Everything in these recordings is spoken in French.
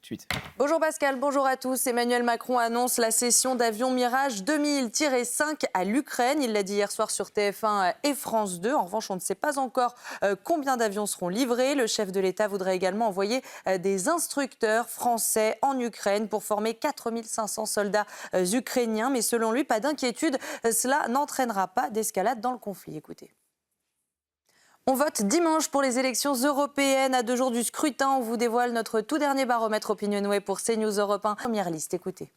de suite. Bonjour Pascal, bonjour à tous. Emmanuel Macron annonce la cession d'avions Mirage 2000-5 à l'Ukraine. Il l'a dit hier soir sur TF1 et France 2. En revanche, on ne sait pas encore combien d'avions seront livrés. Le chef de l'État voudrait également envoyer des instructeurs français en Ukraine pour former 4500 soldats ukrainiens. Mais selon lui, pas d'inquiétude, cela n'entraînera pas d'escalade dans le conflit. Écoutez. On vote dimanche pour les élections européennes. À 2 jours du scrutin, on vous dévoile notre tout dernier baromètre Opinionway pour CNews Europe 1. Première liste, écoutez.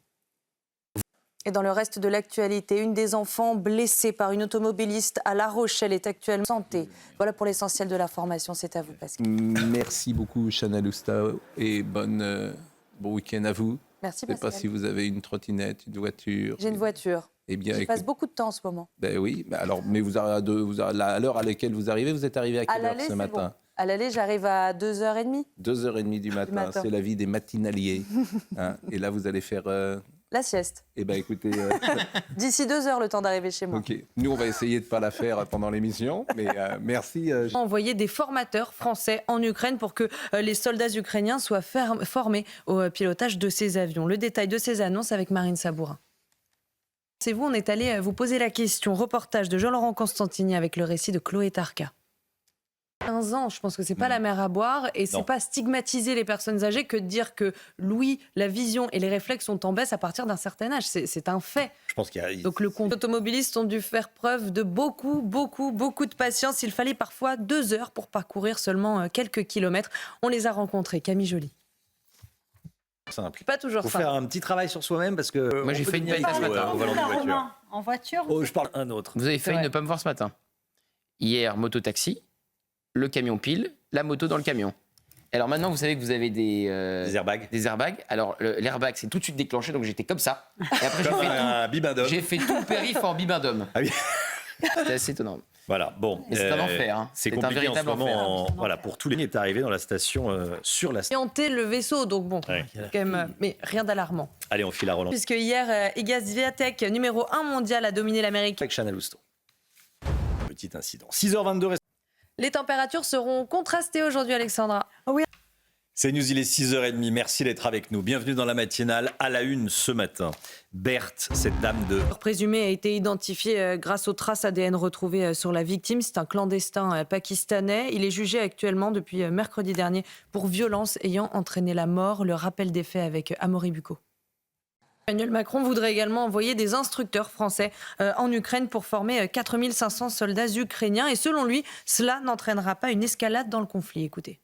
Et dans le reste de l'actualité, une des enfants blessée par une automobiliste à La Rochelle est actuellement en santé. Voilà pour l'essentiel de l'information. C'est à vous, Pascal. Merci beaucoup, Chana Lousta, et bon week-end à vous. Merci, Je ne sais Pascal. pas si vous avez une trottinette, une voiture. J'ai une voiture. Eh bien, Je passe beaucoup de temps en ce moment. Ben oui, mais à l'heure à laquelle vous arrivez, vous êtes arrivé à quelle heure ce matin? Bon. À l'aller, j'arrive à 2h30. 2h30 du matin, c'est la vie des matinaliers. Hein, et là, vous allez faire... La sieste. Eh bien, écoutez... D'ici 2h, le temps d'arriver chez moi. OK. Nous, on va essayer de ne pas la faire pendant l'émission, mais merci. Envoyer des formateurs français en Ukraine pour que les soldats ukrainiens soient formés au pilotage de ces avions. Le détail de ces annonces avec Marine Sabourin. C'est vous, on est allé vous poser la question. Reportage de Jean-Laurent Constantini avec le récit de Chloé Tarka. 15 ans, je pense que c'est pas la mer à boire et c'est pas stigmatiser les personnes âgées que de dire que l'ouïe, la vision et les réflexes sont en baisse à partir d'un certain âge. C'est un fait. Je pense qu'il y a... Donc les automobilistes ont dû faire preuve de beaucoup de patience. Il fallait parfois 2 heures pour parcourir seulement quelques kilomètres. On les a rencontrés. Camille Joly. Simple. Pas toujours Faut simple. faire un petit travail sur soi-même parce que... Moi, j'ai fait une belle ce matin. Au volant de voiture. En voiture. Oh, je parle un autre. Vous avez failli vrai. ne pas me voir ce matin. Hier, moto-taxi, le camion pile, la moto dans le camion. Alors maintenant, vous savez que vous avez des airbags. Des airbags. Alors, l'airbag s'est tout de suite déclenché, donc j'étais comme ça. Et après, Comme un bibindome. j'ai fait tout le périph' en bibindome. Ah oui. C'était assez étonnant. Voilà, bon. Mais c'est un enfer. Hein. C'est un compliqué en ce véritable moment. enfer. Voilà, pour tous les... est arrivé dans la station, sur la station. Orienter le vaisseau, donc bon, Ouais. quand même, mais rien d'alarmant. Allez, on file à Roland. Puisque hier, Iga Swiatek, numéro 1 mondial, a dominé l'Amérique. Avec Chana Lousteau. Petit incident. 6h22. Les températures seront contrastées aujourd'hui, Alexandra. C'est News, il est 6h30. Merci d'être avec nous. Bienvenue dans la matinale. À la une ce matin, Berthe, cette dame de... Le présumé a été identifié grâce aux traces ADN retrouvées sur la victime. C'est un clandestin pakistanais. Il est jugé actuellement depuis mercredi dernier pour violence ayant entraîné la mort. Le rappel des faits avec Amaury Bucco. Emmanuel Macron voudrait également envoyer des instructeurs français en Ukraine pour former 4500 soldats ukrainiens. Et selon lui, cela n'entraînera pas une escalade dans le conflit. Écoutez.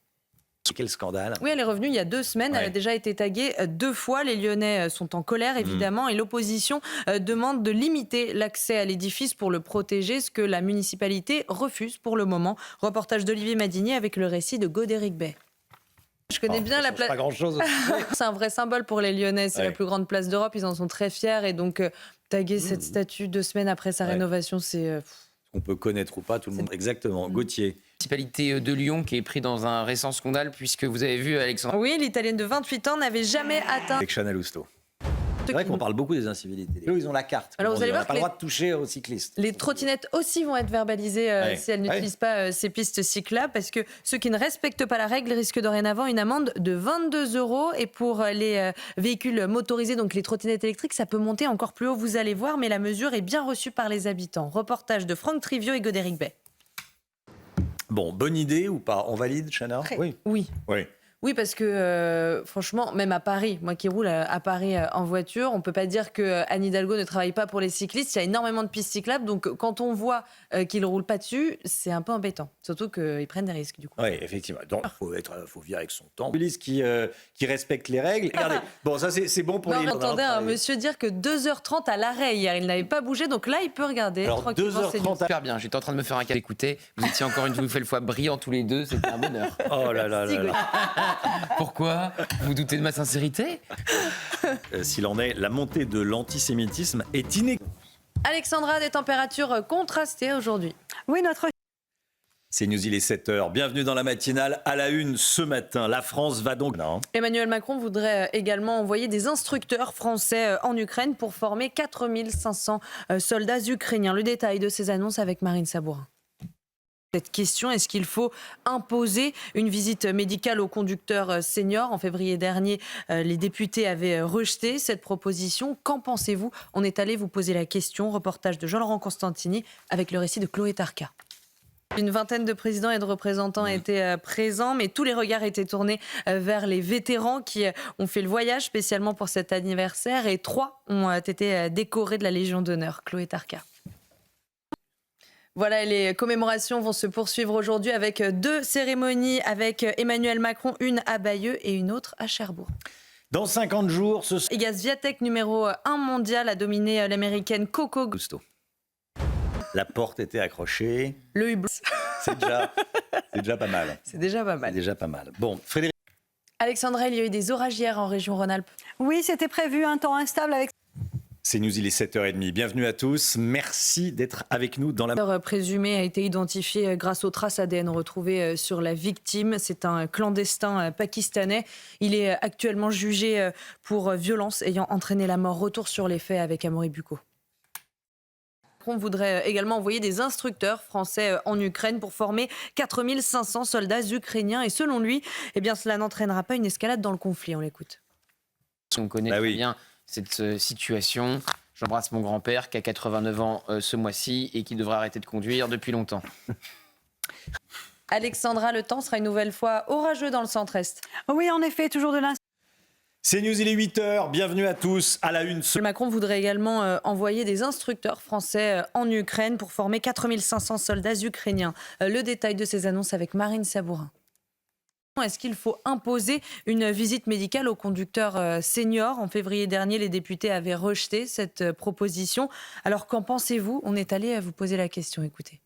Quel scandale. Oui, elle est revenue il y a 2 semaines. Ouais. Elle a déjà été taguée 2 fois. Les Lyonnais sont en colère, évidemment. Et l'opposition demande de limiter l'accès à l'édifice pour le protéger, ce que la municipalité refuse pour le moment. Reportage d'Olivier Madinier avec le récit de Godéric Bay. Je connais bien la place. Pas grand-chose. C'est un vrai symbole pour les Lyonnais. C'est la plus grande place d'Europe. Ils en sont très fiers. Et donc, taguer cette statue 2 semaines après sa rénovation, c'est... On peut connaître ou pas tout le monde. Exactement. Gauthier. Municipalité de Lyon qui est pris dans un récent scandale puisque vous avez vu, Alexandre. Oui, l'Italienne de 28 ans n'avait jamais atteint... Avec Chana Lousteau. C'est vrai qu'on parle beaucoup des incivilités. Eux, ils ont la carte. Alors, vous allez on n'a voir pas que le droit de toucher aux cyclistes. Les trottinettes aussi vont être verbalisées si elles n'utilisent pas ces pistes cyclables, parce que ceux qui ne respectent pas la règle risquent dorénavant une amende de 22 €. Et pour les véhicules motorisés, donc les trottinettes électriques, ça peut monter encore plus haut, vous allez voir, mais la mesure est bien reçue par les habitants. Reportage de Franck Trivio et Godéric Bay. Bon, bonne idée ou pas? On valide, Chana? Oui. Oui. Oui. Oui, parce que franchement, même à Paris, moi qui roule à Paris en voiture, on ne peut pas dire que Anne Hidalgo ne travaille pas pour les cyclistes. Il y a énormément de pistes cyclables, donc quand on voit qu'ils ne roulent pas dessus, c'est un peu embêtant. Surtout qu'ils prennent des risques, du coup. Oui, effectivement. Donc, faut vivre avec son temps. Police qui respecte les règles. Regardez, bon, ça c'est bon pour Non, les... j'entendais un monsieur dire que 2h30 à l'arrêt hier, il n'avait pas bougé, donc là, il peut regarder. Alors, tranquillement, 2h30 Super bien, j'étais en train de me faire un café. Écoutez, vous étiez encore une fois brillants tous les deux, c'était un bonheur. Oh là là là là. Pourquoi? Vous doutez de ma sincérité? S'il en est, la montée de l'antisémitisme est inégalable. Alexandra, des températures contrastées aujourd'hui. Oui, notre C'est News, il est 7h. Bienvenue dans la matinale. À la une ce matin, la France va donc... Non. Emmanuel Macron voudrait également envoyer des instructeurs français en Ukraine pour former 4500 soldats ukrainiens. Le détail de ces annonces avec Marine Sabourin. Cette question, est-ce qu'il faut imposer une visite médicale aux conducteurs seniors? En février dernier, les députés avaient rejeté cette proposition. Qu'en pensez-vous? On est allé vous poser la question. Reportage de Jean-Laurent Constantini avec le récit de Chloé Tarka. Une vingtaine de présidents et de représentants étaient présents, mais tous les regards étaient tournés vers les vétérans qui ont fait le voyage spécialement pour cet anniversaire, et 3 ont été décorés de la Légion d'honneur. Chloé Tarka. Voilà, les commémorations vont se poursuivre aujourd'hui avec 2 cérémonies avec Emmanuel Macron, une à Bayeux et une autre à Cherbourg. Dans 50 jours, ce Iga Swiatek, numéro 1 mondial, a dominé l'américaine Coco Gusto. La porte était accrochée. Le hublot. C'est déjà pas mal. C'est déjà pas C'est mal. déjà pas mal. Bon, Frédéric. Alexandra, il y a eu des orages hier en région Rhône-Alpes. Oui, c'était prévu, un temps instable avec... C'est News, il est 7h30. Bienvenue à tous. Merci d'être avec nous dans la... L'auteur présumé a été identifié grâce aux traces ADN retrouvées sur la victime. C'est un clandestin pakistanais. Il est actuellement jugé pour violence ayant entraîné la mort. Retour sur les faits avec Amaury Bucco. On voudrait également envoyer des instructeurs français en Ukraine pour former 4500 soldats ukrainiens. Et selon lui, eh bien, cela n'entraînera pas une escalade dans le conflit. On l'écoute. On connaît très bien cette situation. J'embrasse mon grand-père qui a 89 ans ce mois-ci et qui devrait arrêter de conduire depuis longtemps. Alexandra, le temps sera une nouvelle fois orageux dans le centre-est. Oui, en effet, toujours de l'instabilité. C'est News, il est 8h. Bienvenue à tous à la une. Macron voudrait également envoyer des instructeurs français en Ukraine pour former 4500 soldats ukrainiens. Le détail de ces annonces avec Marine Sabourin. Est-ce qu'il faut imposer une visite médicale aux conducteurs seniors? En février dernier, les députés avaient rejeté cette proposition. Alors qu'en pensez-vous? On est allé vous poser la question, écoutez.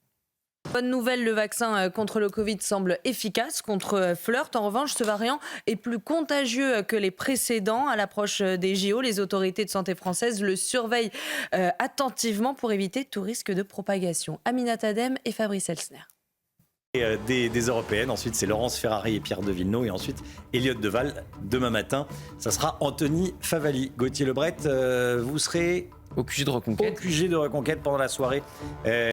Bonne nouvelle, le vaccin contre le Covid semble efficace contre Flirt. En revanche, ce variant est plus contagieux que les précédents. À l'approche des JO, les autorités de santé françaises le surveillent attentivement pour éviter tout risque de propagation. Aminata Adem et Fabrice Elsner. Des européennes. Ensuite, c'est Laurence Ferrari et Pierre de Villeneuve. Et ensuite, Elliott Deval. Demain matin, ça sera Anthony Favali. Gauthier Lebret, vous serez Au QG de Reconquête. au QG de Reconquête pendant la soirée.